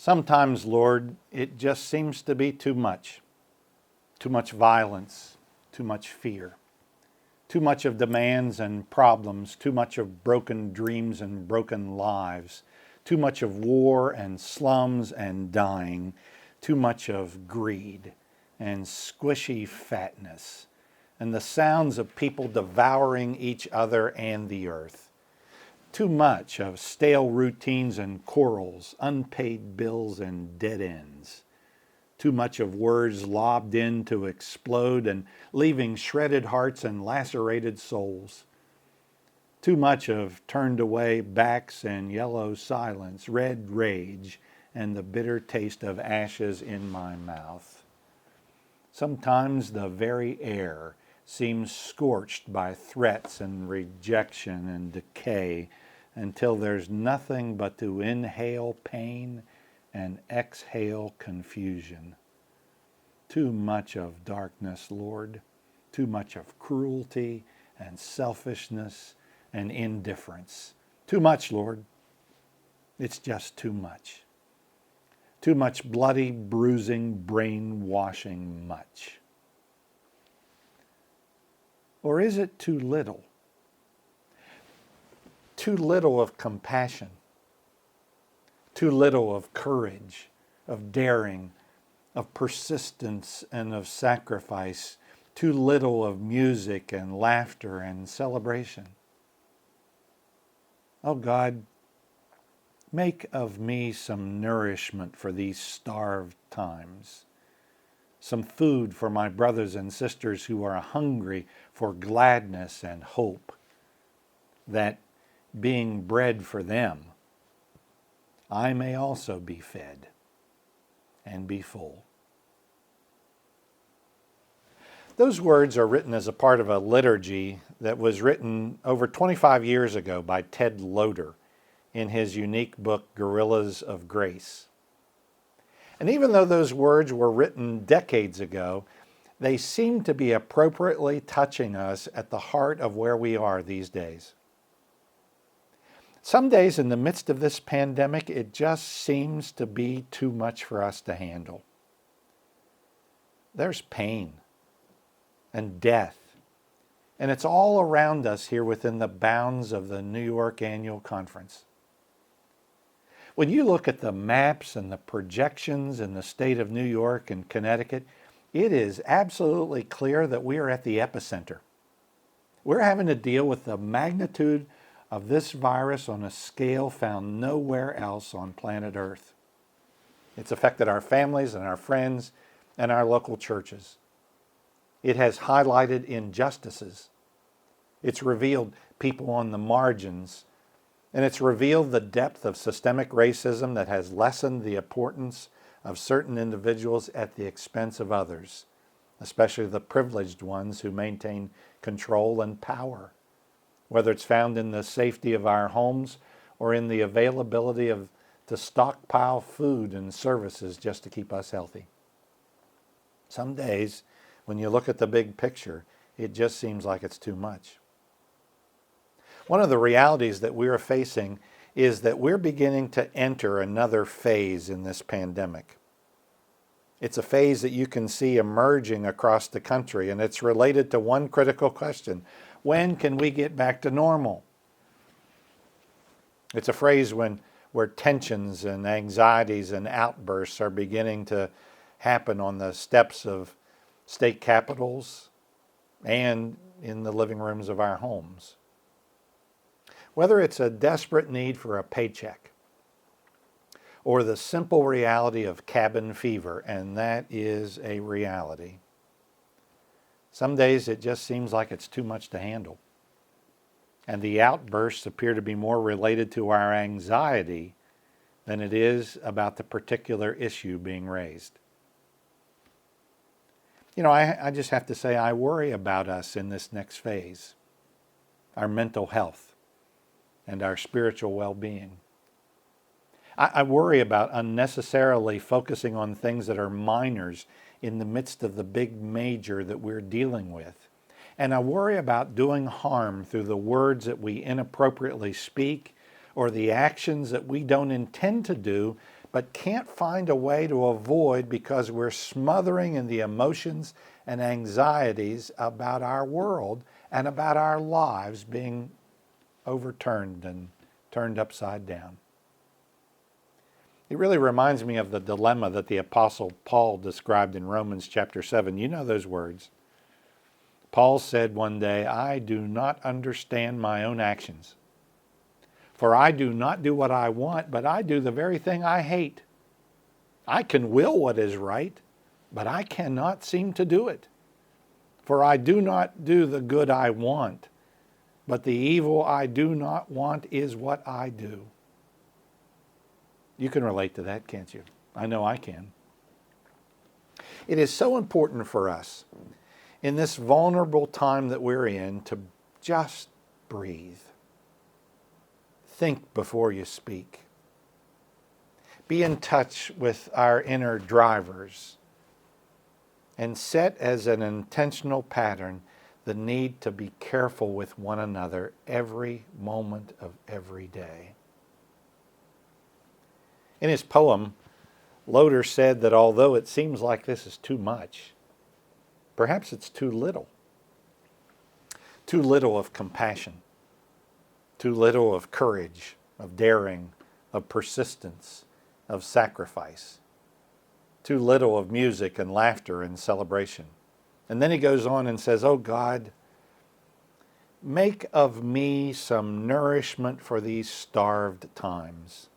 Sometimes, Lord, it just seems to be too much. Too much violence, too much fear, too much of demands and problems, too much of broken dreams and broken lives, too much of war and slums and dying, too much of greed and squishy fatness, and the sounds of people devouring each other and the earth. Too much of stale routines and quarrels, unpaid bills and dead ends. Too much of words lobbed in to explode and leaving shredded hearts and lacerated souls. Too much of turned away backs and yellow silence, red rage, and the bitter taste of ashes in my mouth. Sometimes the very air seems scorched by threats and rejection and decay until there's nothing but to inhale pain and exhale confusion. Too much of darkness, Lord. Too much of cruelty and selfishness and indifference. Too much, Lord. It's just too much. Too much bloody, bruising, brainwashing much. Or is it too little? Too little of compassion. Too little of courage, of daring, of persistence and of sacrifice. Too little of music and laughter and celebration. Oh God, make of me some nourishment for these starved times. Some food for my brothers and sisters who are hungry for gladness and hope, that being bread for them, I may also be fed and be full. Those words are written as a part of a liturgy that was written over 25 years ago by Ted Loder in his unique book, Guerrillas of Grace. And even though those words were written decades ago, they seem to be appropriately touching us at the heart of where we are these days. Some days in the midst of this pandemic, it just seems to be too much for us to handle. There's pain and death, and it's all around us here within the bounds of the New York Annual Conference. When you look at the maps and the projections in the state of New York and Connecticut, it is absolutely clear that we are at the epicenter. We're having to deal with the magnitude of this virus on a scale found nowhere else on planet Earth. It's affected our families and our friends and our local churches. It has highlighted injustices. It's revealed people on the margins. And it's revealed the depth of systemic racism that has lessened the importance of certain individuals at the expense of others, especially the privileged ones who maintain control and power, whether it's found in the safety of our homes or in the availability to stockpile food and services just to keep us healthy. Some days, when you look at the big picture, it just seems like it's too much. One of the realities that we are facing is that we're beginning to enter another phase in this pandemic. It's a phase that you can see emerging across the country, and it's related to one critical question: when can we get back to normal? It's a phrase where tensions and anxieties and outbursts are beginning to happen on the steps of state capitals and in the living rooms of our homes. Whether it's a desperate need for a paycheck or the simple reality of cabin fever, and that is a reality. Some days it just seems like it's too much to handle. And the outbursts appear to be more related to our anxiety than it is about the particular issue being raised. You know, I just have to say I worry about us in this next phase, our mental health and our spiritual well-being. I worry about unnecessarily focusing on things that are minors in the midst of the big major that we're dealing with. And I worry about doing harm through the words that we inappropriately speak or the actions that we don't intend to do but can't find a way to avoid because we're smothering in the emotions and anxieties about our world and about our lives being overturned and turned upside down. It really reminds me of the dilemma that the Apostle Paul described in Romans chapter 7. You know those words. Paul said one day, "I do not understand my own actions. For I do not do what I want, but I do the very thing I hate. I can will what is right, but I cannot seem to do it. For I do not do the good I want, but the evil I do not want is what I do." You can relate to that, can't you? I know I can. It is so important for us in this vulnerable time that we're in to just breathe. Think before you speak. Be in touch with our inner drivers and set as an intentional pattern the need to be careful with one another every moment of every day. In his poem, Loder said that although it seems like this is too much, perhaps it's too little. Too little of compassion, too little of courage, of daring, of persistence, of sacrifice. Too little of music and laughter and celebration. And then he goes on and says, "Oh God, make of me some nourishment for these starved times,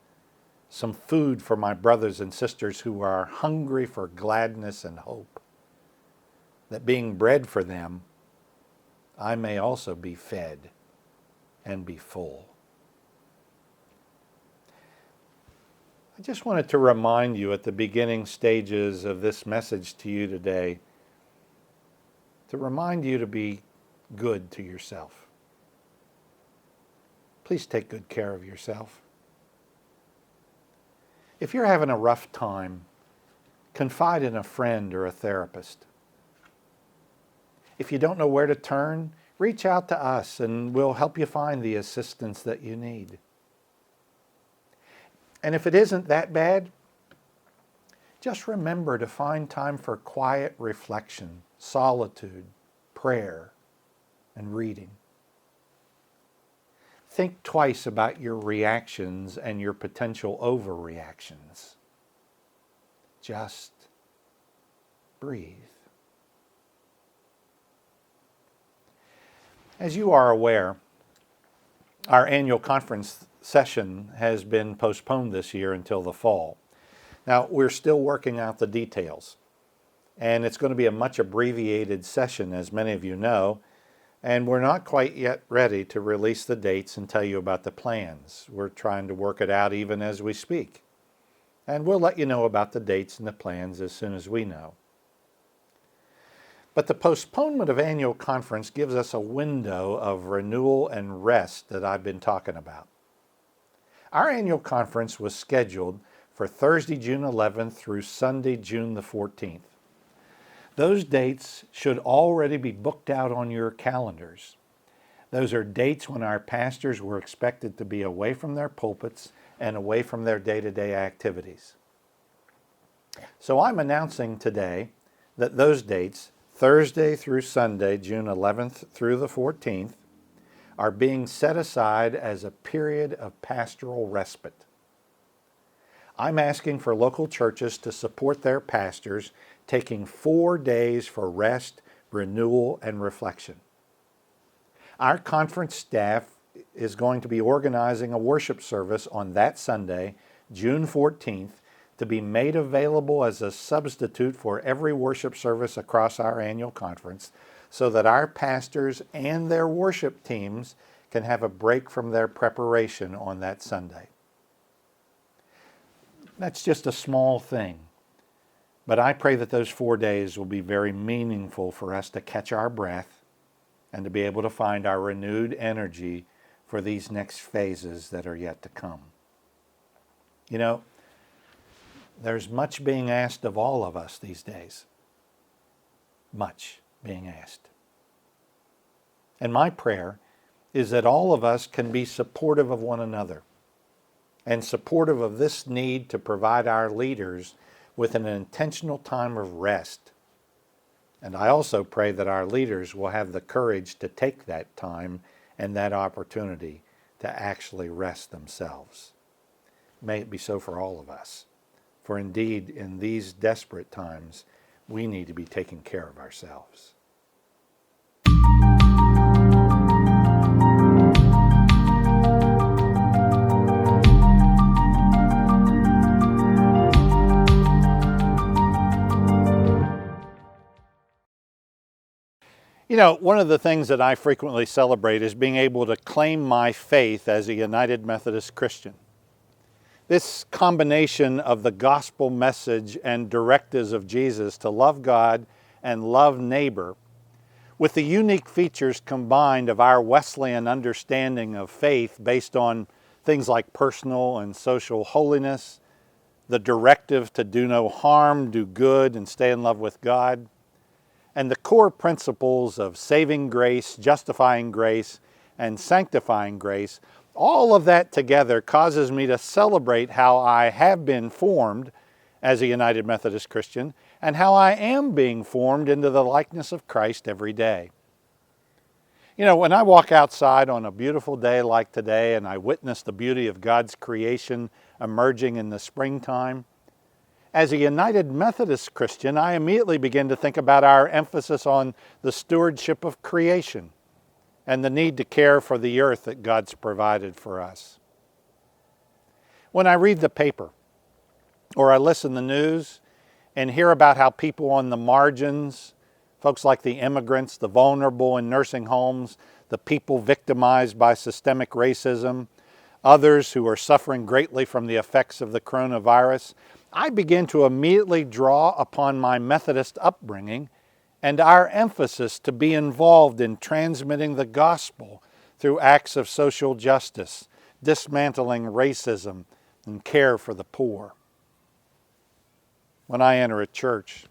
some food for my brothers and sisters who are hungry for gladness and hope, that being bread for them, I may also be fed and be full." I just wanted to remind you at the beginning stages of this message to you today, to remind you to be good to yourself. Please take good care of yourself. If you're having a rough time, confide in a friend or a therapist. If you don't know where to turn, reach out to us and we'll help you find the assistance that you need. And if it isn't that bad, just remember to find time for quiet reflection, solitude, prayer, and reading. Think twice about your reactions and your potential overreactions. Just breathe. As you are aware, our annual conference session has been postponed this year until the fall. Now, we're still working out the details, and it's going to be a much abbreviated session, as many of you know, and we're not quite yet ready to release the dates and tell you about the plans. We're trying to work it out even as we speak, and we'll let you know about the dates and the plans as soon as we know. But the postponement of annual conference gives us a window of renewal and rest that I've been talking about. Our annual conference was scheduled for Thursday, June 11th through Sunday, June the 14th. Those dates should already be booked out on your calendars. Those are dates when our pastors were expected to be away from their pulpits and away from their day-to-day activities. So I'm announcing today that those dates, Thursday through Sunday, June 11th through the 14th, are being set aside as a period of pastoral respite. I'm asking for local churches to support their pastors, taking 4 days for rest, renewal, and reflection. Our conference staff is going to be organizing a worship service on that Sunday, June 14th, to be made available as a substitute for every worship service across our annual conference, so that our pastors and their worship teams can have a break from their preparation on that Sunday. That's just a small thing, but I pray that those 4 days will be very meaningful for us to catch our breath and to be able to find our renewed energy for these next phases that are yet to come. You know, there's much being asked of all of us these days. Much being asked. And my prayer is that all of us can be supportive of one another, and supportive of this need to provide our leaders with an intentional time of rest. And I also pray that our leaders will have the courage to take that time and that opportunity to actually rest themselves. May it be so for all of us. For indeed, in these desperate times, we need to be taking care of ourselves. You know, one of the things that I frequently celebrate is being able to claim my faith as a United Methodist Christian. This combination of the gospel message and directives of Jesus to love God and love neighbor, with the unique features combined of our Wesleyan understanding of faith based on things like personal and social holiness, the directive to do no harm, do good, and stay in love with God, and the core principles of saving grace, justifying grace, and sanctifying grace, all of that together causes me to celebrate how I have been formed as a United Methodist Christian and how I am being formed into the likeness of Christ every day. You know, when I walk outside on a beautiful day like today and I witness the beauty of God's creation emerging in the springtime, as a United Methodist Christian, I immediately begin to think about our emphasis on the stewardship of creation and the need to care for the earth that God's provided for us. When I read the paper or I listen to the news and hear about how people on the margins, folks like the immigrants, the vulnerable in nursing homes, the people victimized by systemic racism, others who are suffering greatly from the effects of the coronavirus, I begin to immediately draw upon my Methodist upbringing and our emphasis to be involved in transmitting the gospel through acts of social justice, dismantling racism, and care for the poor. When I enter a church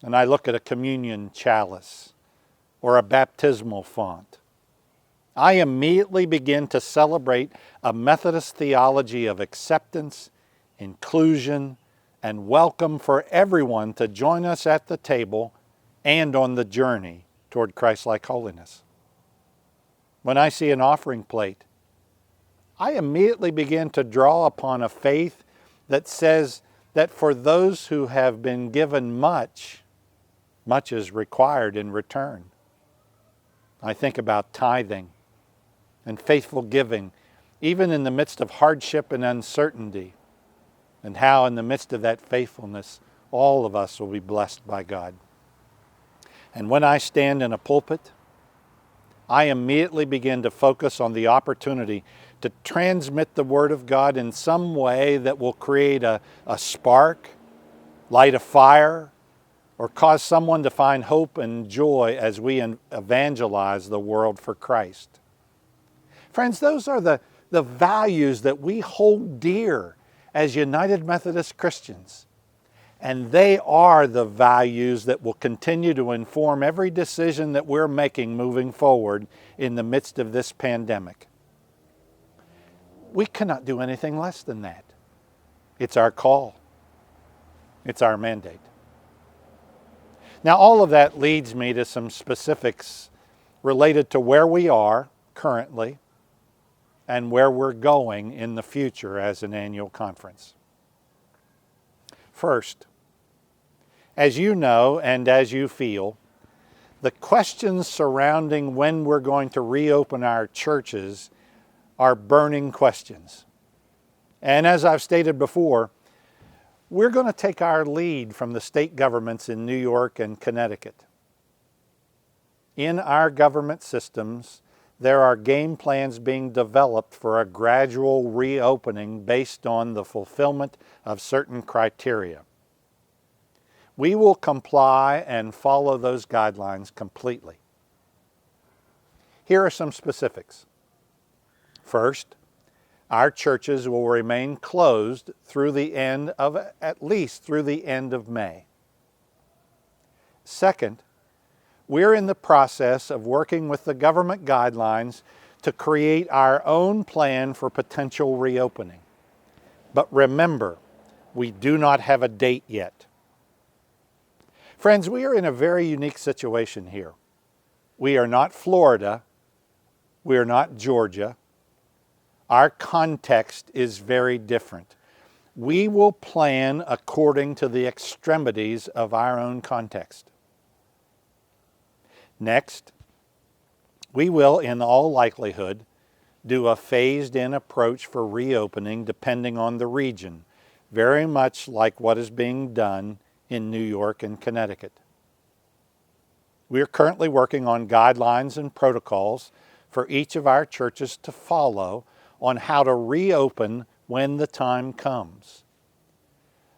and I look at a communion chalice or a baptismal font, I immediately begin to celebrate a Methodist theology of acceptance, inclusion, and welcome for everyone to join us at the table and on the journey toward Christ-like holiness. When I see an offering plate, I immediately begin to draw upon a faith that says that for those who have been given much, much is required in return. I think about tithing and faithful giving, even in the midst of hardship and uncertainty, and how in the midst of that faithfulness, all of us will be blessed by God. And when I stand in a pulpit, I immediately begin to focus on the opportunity to transmit the Word of God in some way that will create a spark, light a fire, or cause someone to find hope and joy as we evangelize the world for Christ. Friends, those are the values that we hold dear as United Methodist Christians. And they are the values that will continue to inform every decision that we're making moving forward in the midst of this pandemic. We cannot do anything less than that. It's our call. It's our mandate. Now, all of that leads me to some specifics related to where we are currently and where we're going in the future as an annual conference. First, as you know and as you feel, the questions surrounding when we're going to reopen our churches are burning questions. And as I've stated before, we're going to take our lead from the state governments in New York and Connecticut. In our government systems, there are game plans being developed for a gradual reopening based on the fulfillment of certain criteria. We will comply and follow those guidelines completely. Here are some specifics. First, our churches will remain closed through the end of, at least through the end of May. Second, we're in the process of working with the government guidelines to create our own plan for potential reopening. But remember, we do not have a date yet. Friends, we are in a very unique situation here. We are not Florida. We are not Georgia. Our context is very different. We will plan according to the extremities of our own context. Next, we will, in all likelihood, do a phased-in approach for reopening depending on the region, very much like what is being done in New York and Connecticut. We are currently working on guidelines and protocols for each of our churches to follow on how to reopen when the time comes.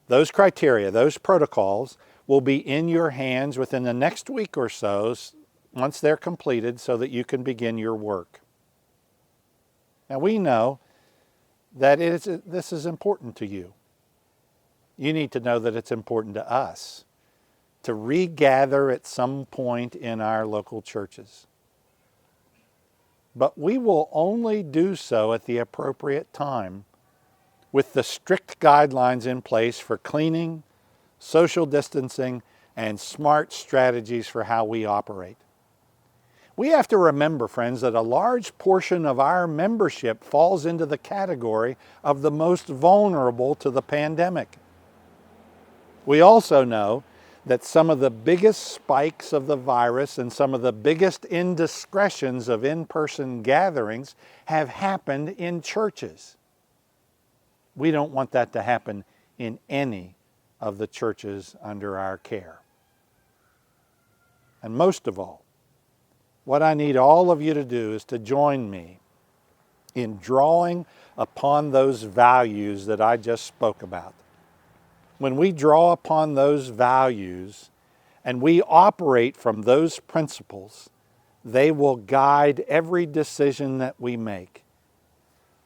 Those criteria, those protocols, will be in your hands within the next week or so once they're completed so that you can begin your work. Now we know that this is important to you. You need to know that it's important to us to regather at some point in our local churches. But we will only do so at the appropriate time with the strict guidelines in place for cleaning, social distancing, and smart strategies for how we operate. We have to remember, friends, that a large portion of our membership falls into the category of the most vulnerable to the pandemic. We also know that some of the biggest spikes of the virus and some of the biggest indiscretions of in-person gatherings have happened in churches. We don't want that to happen in any of the churches under our care. And most of all, what I need all of you to do is to join me in drawing upon those values that I just spoke about. When we draw upon those values and we operate from those principles, they will guide every decision that we make.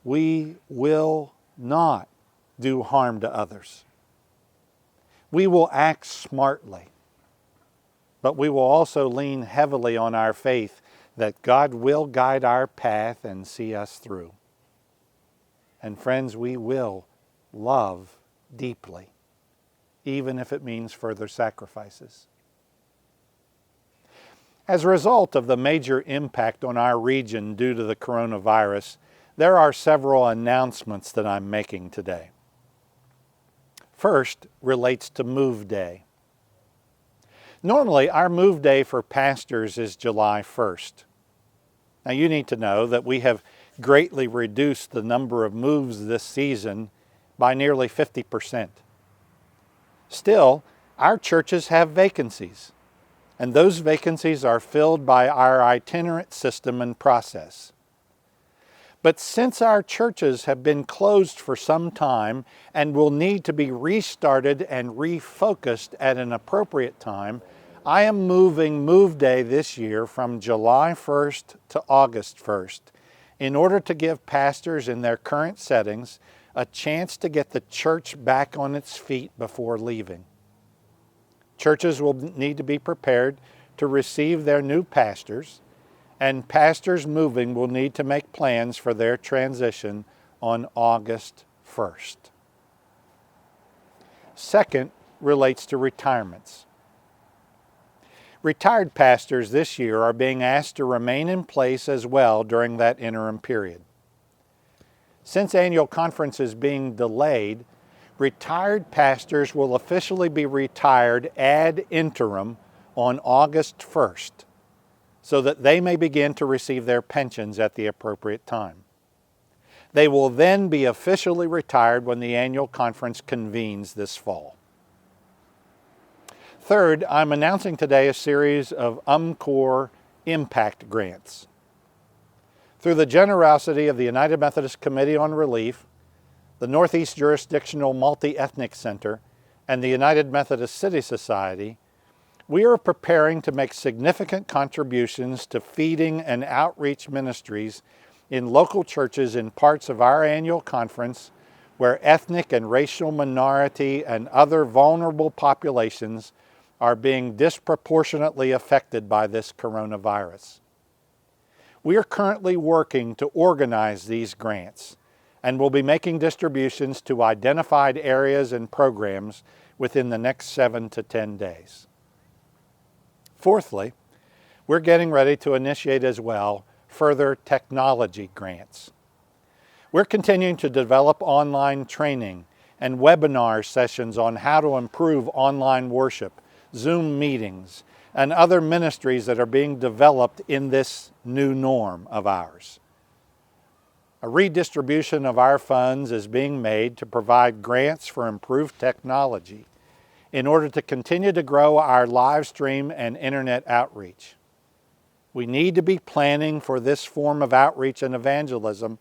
We will not do harm to others. We will act smartly, but we will also lean heavily on our faith that God will guide our path and see us through. And friends, we will love deeply, even if it means further sacrifices. As a result of the major impact on our region due to the coronavirus, there are several announcements that I'm making today. First relates to Move Day. Normally, our Move Day for pastors is July 1st. Now, you need to know that we have greatly reduced the number of moves this season by nearly 50%. Still, our churches have vacancies, and those vacancies are filled by our itinerant system and process. But since our churches have been closed for some time and will need to be restarted and refocused at an appropriate time, I am moving Move Day this year from July 1st to August 1st in order to give pastors in their current settings a chance to get the church back on its feet before leaving. Churches will need to be prepared to receive their new pastors, and pastors moving will need to make plans for their transition on August 1st. Second relates to retirements. Retired pastors this year are being asked to remain in place as well during that interim period. Since annual conference is being delayed, retired pastors will officially be retired ad interim on August 1st, so that they may begin to receive their pensions at the appropriate time. They will then be officially retired when the annual conference convenes this fall. Third, I'm announcing today a series of UMCOR Impact Grants. Through the generosity of the United Methodist Committee on Relief, the Northeast Jurisdictional Multi-Ethnic Center, and the United Methodist City Society, we are preparing to make significant contributions to feeding and outreach ministries in local churches in parts of our annual conference where ethnic and racial minority and other vulnerable populations are being disproportionately affected by this coronavirus. We are currently working to organize these grants and will be making distributions to identified areas and programs within the next 7 to 10 days. Fourthly, we're getting ready to initiate as well further technology grants. We're continuing to develop online training and webinar sessions on how to improve online worship, Zoom meetings, and other ministries that are being developed in this new norm of ours. A redistribution of our funds is being made to provide grants for improved technology in order to continue to grow our live stream and internet outreach. We need to be planning for this form of outreach and evangelism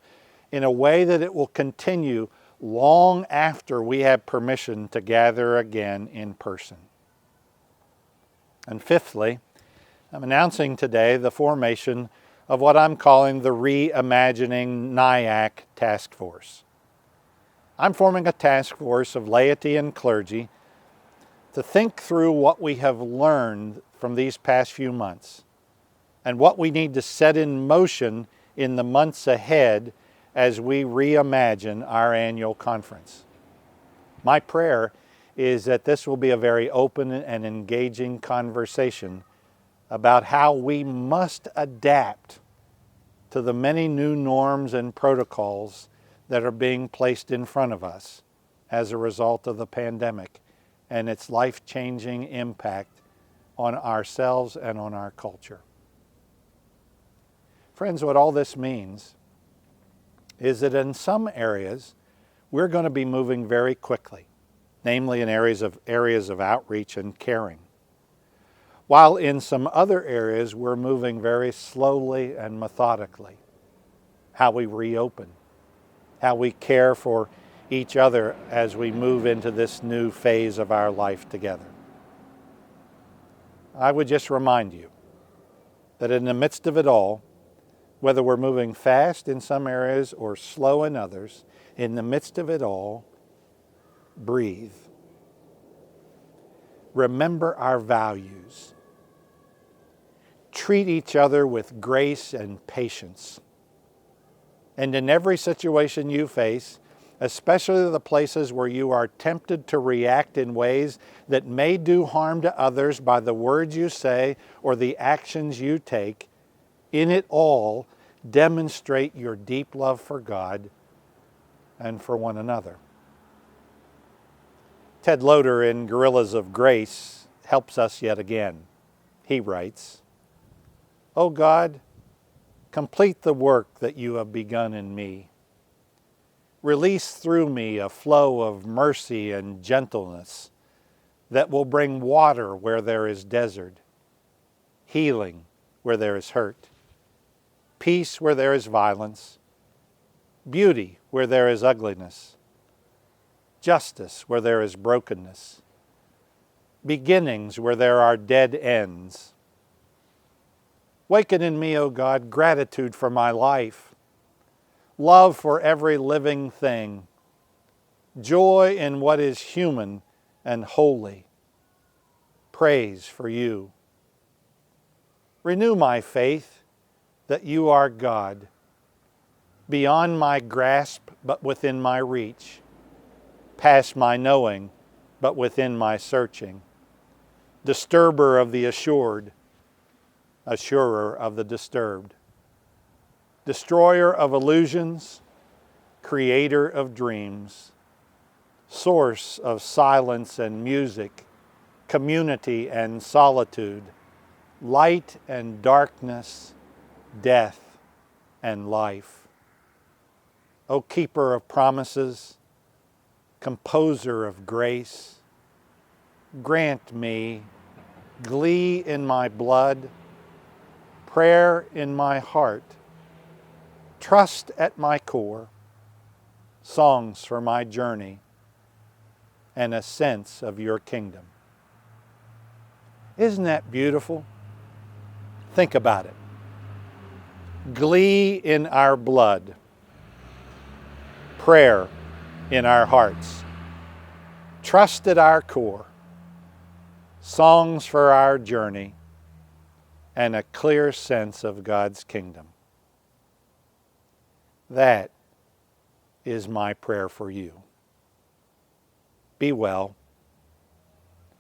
in a way that it will continue long after we have permission to gather again in person. And fifthly, I'm announcing today the formation of what I'm calling the Reimagining NYAC Task Force. I'm forming a task force of laity and clergy to think through what we have learned from these past few months and what we need to set in motion in the months ahead as we reimagine our annual conference. My prayer is that this will be a very open and engaging conversation about how we must adapt to the many new norms and protocols that are being placed in front of us as a result of the pandemic and its life-changing impact on ourselves and on our culture. Friends, what all this means is that in some areas we're going to be moving very quickly, namely in areas of outreach and caring, while in some other areas we're moving very slowly and methodically. How we reopen, how we care for each other as we move into this new phase of our life together. I would just remind you that in the midst of it all, whether we're moving fast in some areas or slow in others, in the midst of it all, breathe. Remember our values. Treat each other with grace and patience. And in every situation you face, especially the places where you are tempted to react in ways that may do harm to others by the words you say or the actions you take, in it all, demonstrate your deep love for God and for one another. Ted Loder in Guerrillas of Grace helps us yet again. He writes, "O God, complete the work that you have begun in me. Release through me a flow of mercy and gentleness that will bring water where there is desert, healing where there is hurt, peace where there is violence, beauty where there is ugliness, justice where there is brokenness, beginnings where there are dead ends. Waken in me, O God, gratitude for my life, love for every living thing, joy in what is human and holy, praise for you. Renew my faith that you are God, beyond my grasp but within my reach, past my knowing but within my searching, disturber of the assured, assurer of the disturbed, destroyer of illusions, creator of dreams, source of silence and music, community and solitude, light and darkness, death and life. O keeper of promises, composer of grace, grant me glee in my blood, prayer in my heart, trust at my core, songs for my journey, and a sense of your kingdom." Isn't that beautiful? Think about it. Glee in our blood, prayer in our hearts, trust at our core, songs for our journey, and a clear sense of God's kingdom. That is my prayer for you. Be well,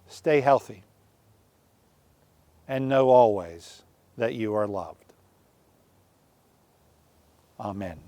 stay healthy, and know always that you are loved. Amen.